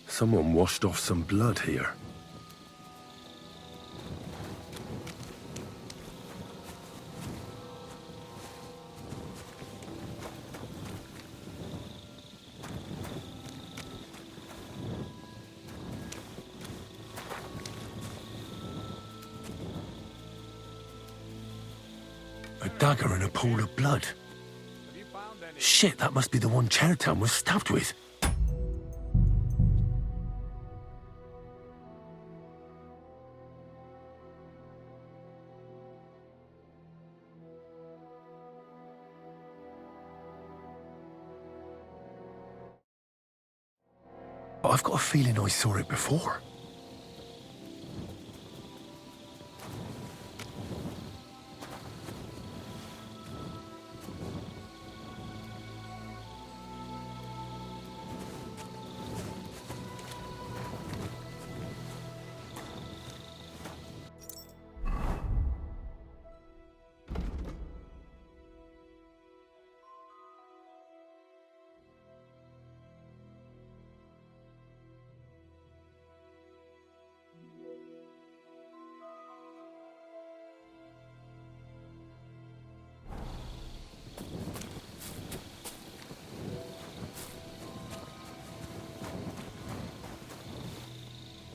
Someone washed off some blood here. A dagger and a pool of blood. Shit, that must be the one Chertan was stabbed with. I've got a feeling I saw it before.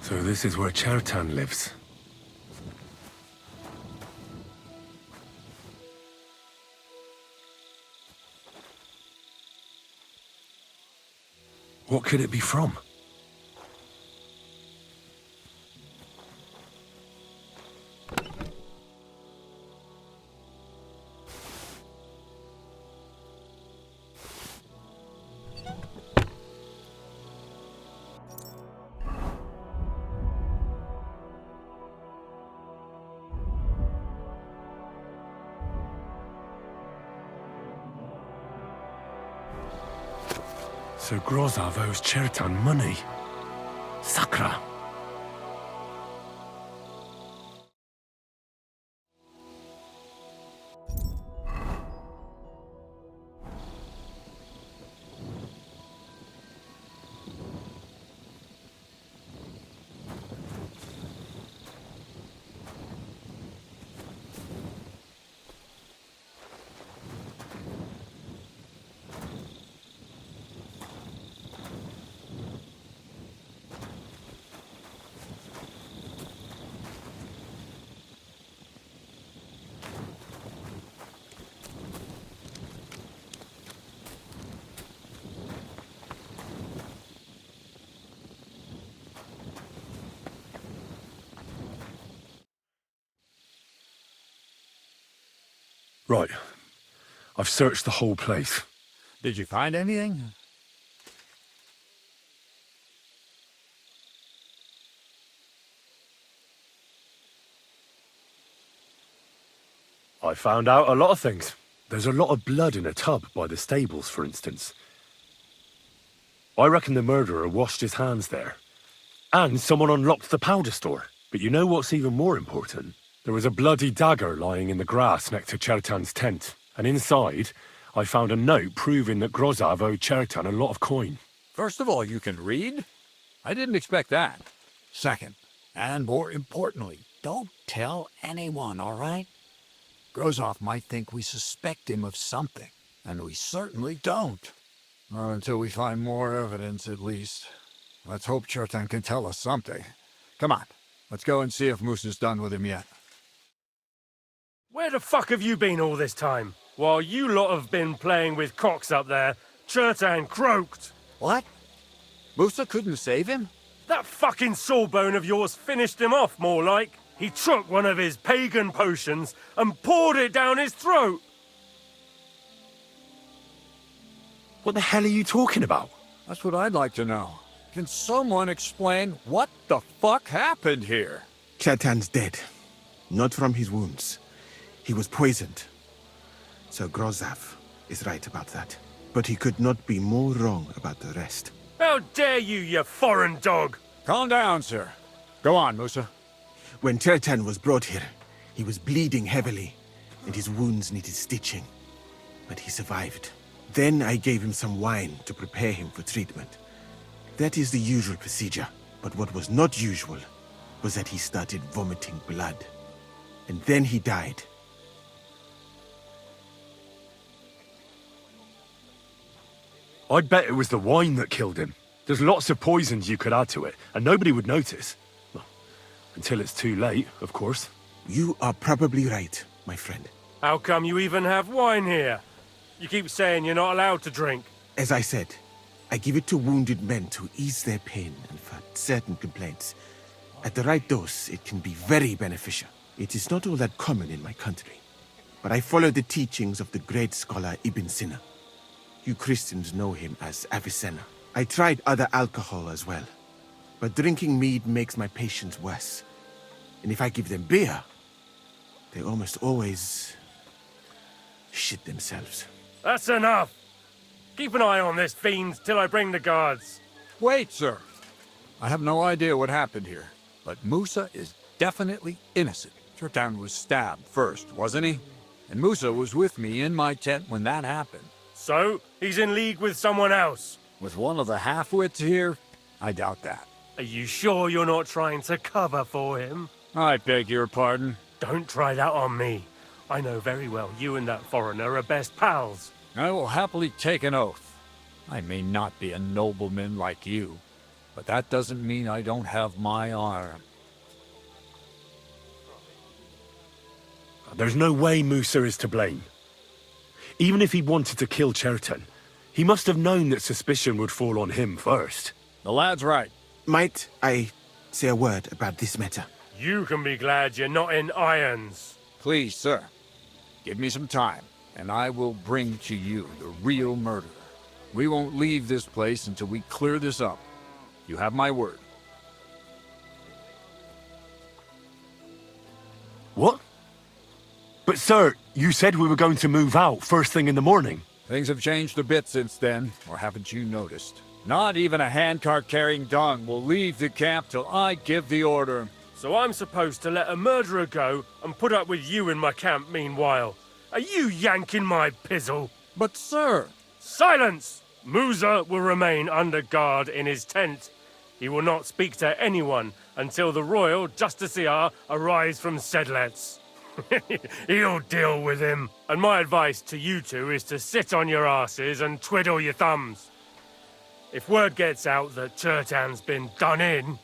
So this is where Chertan lives. What could it be from? So Grozav owes Chertan money. Sakra! Right. I've searched the whole place. Did you find anything? I found out a lot of things. There's a lot of blood in a tub by the stables, for instance. I reckon the murderer washed his hands there. And someone unlocked the powder store. But you know what's even more important? There was a bloody dagger lying in the grass next to Chertan's tent. And inside, I found a note proving that Grozav owed Chertan a lot of coin. First of all, you can read? I didn't expect that. Second, and more importantly, don't tell anyone, all right? Grozov might think we suspect him of something, and we certainly don't. Well, until we find more evidence, at least. Let's hope Chertan can tell us something. Come on, let's go and see if Moose is done with him yet. Where the fuck have you been all this time? While you lot have been playing with cocks up there, Chertan croaked. What? Musa couldn't save him? That fucking sawbone of yours finished him off, more like. He took one of his pagan potions and poured it down his throat. What the hell are you talking about? That's what I'd like to know. Can someone explain what the fuck happened here? Chertan's dead. Not from his wounds. He was poisoned. So Grozav is right about that. But he could not be more wrong about the rest. How dare you, you foreign dog! Calm down, sir. Go on, Musa. When Chertan was brought here, he was bleeding heavily, and his wounds needed stitching. But he survived. Then I gave him some wine to prepare him for treatment. That is the usual procedure. But what was not usual was that he started vomiting blood. And then he died. I'd bet it was the wine that killed him. There's lots of poisons you could add to it, and nobody would notice. Well, until it's too late, of course. You are probably right, my friend. How come you even have wine here? You keep saying you're not allowed to drink. As I said, I give it to wounded men to ease their pain and for certain complaints. At the right dose, it can be very beneficial. It is not all that common in my country, but I follow the teachings of the great scholar Ibn Sina. You Christians know him as Avicenna. I tried other alcohol as well, but drinking mead makes my patients worse. And if I give them beer, they almost always shit themselves. That's enough. Keep an eye on this fiend till I bring the guards. Wait, sir. I have no idea what happened here, but Musa is definitely innocent. Chertan was stabbed first, wasn't he? And Musa was with me in my tent when that happened. So, he's in league with someone else. With one of the half-wits here? I doubt that. Are you sure you're not trying to cover for him? I beg your pardon. Don't try that on me. I know very well you and that foreigner are best pals. I will happily take an oath. I may not be a nobleman like you, but that doesn't mean I don't have my honor. There's no way Musa is to blame. Even if he wanted to kill Chertan, he must have known that suspicion would fall on him first. The lad's right. Might I say a word about this matter? You can be glad you're not in irons. Please, sir, give me some time, and I will bring to you the real murderer. We won't leave this place until we clear this up. You have my word. What? But sir, you said we were going to move out first thing in the morning. Things have changed a bit since then, or haven't you noticed? Not even a handcart carrying dung will leave the camp till I give the order. So I'm supposed to let a murderer go and put up with you in my camp meanwhile. Are you yanking my pizzle? But sir... Silence! Musa will remain under guard in his tent. He will not speak to anyone until the royal justiciar arrives from Sedlets. He'll deal with him. And my advice to you two is to sit on your asses and twiddle your thumbs. If word gets out that Chertan's been done in,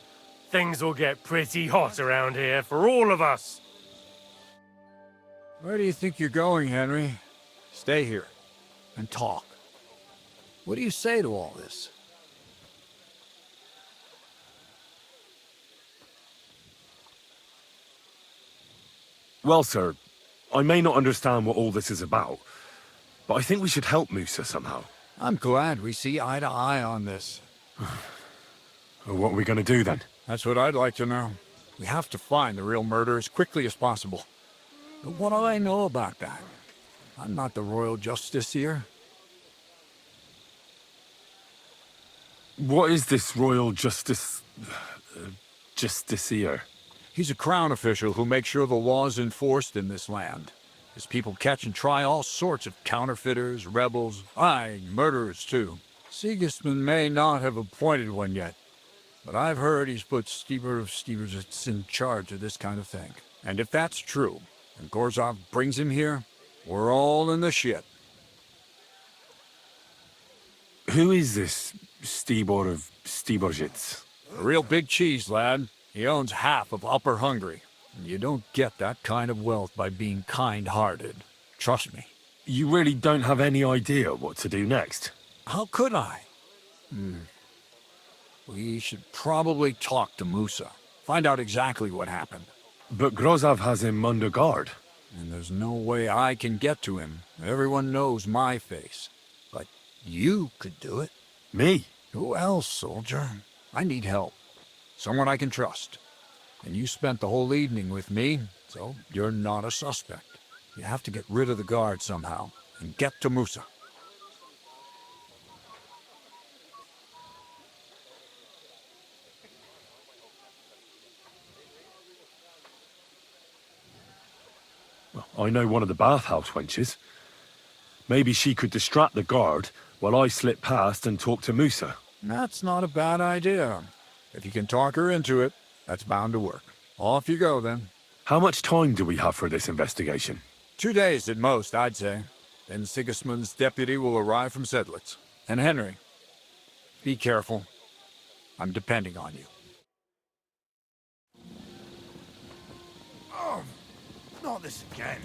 things will get pretty hot around here for all of us. Where do you think you're going, Henry? Stay here and talk. What do you say to all this? Well, sir, I may not understand what all this is about, but I think we should help Musa somehow. I'm glad we see eye to eye on this. What are we going to do then? That's what I'd like to know. We have to find the real murderer as quickly as possible. But what do I know about that? I'm not the royal justiciar. What is this royal justiciar? He's a crown official who makes sure the law is enforced in this land. His people catch and try all sorts of counterfeiters, rebels, aye, murderers too. Sigismund may not have appointed one yet, but I've heard he's put Steber of Stebersitz in charge of this kind of thing. And if that's true, and Gorzov brings him here, we're all in the shit. Who is this Stibor of Stebersitz? A real big cheese, lad. He owns half of Upper Hungary. And you don't get that kind of wealth by being kind-hearted. Trust me. You really don't have any idea what to do next? How could I? We should probably talk to Musa. Find out exactly what happened. But Grozov has him under guard. And there's no way I can get to him. Everyone knows my face. But you could do it. Me? Who else, soldier? I need help. Someone I can trust. And you spent the whole evening with me, so you're not a suspect. You have to get rid of the guard somehow, and get to Musa. Well, I know one of the bathhouse wenches. Maybe she could distract the guard while I slip past and talk to Musa. That's not a bad idea. If you can talk her into it, that's bound to work. Off you go, then. How much time do we have for this investigation? 2 days at most, I'd say. Then Sigismund's deputy will arrive from Sedlitz. And Henry, be careful. I'm depending on you. Oh, not this again.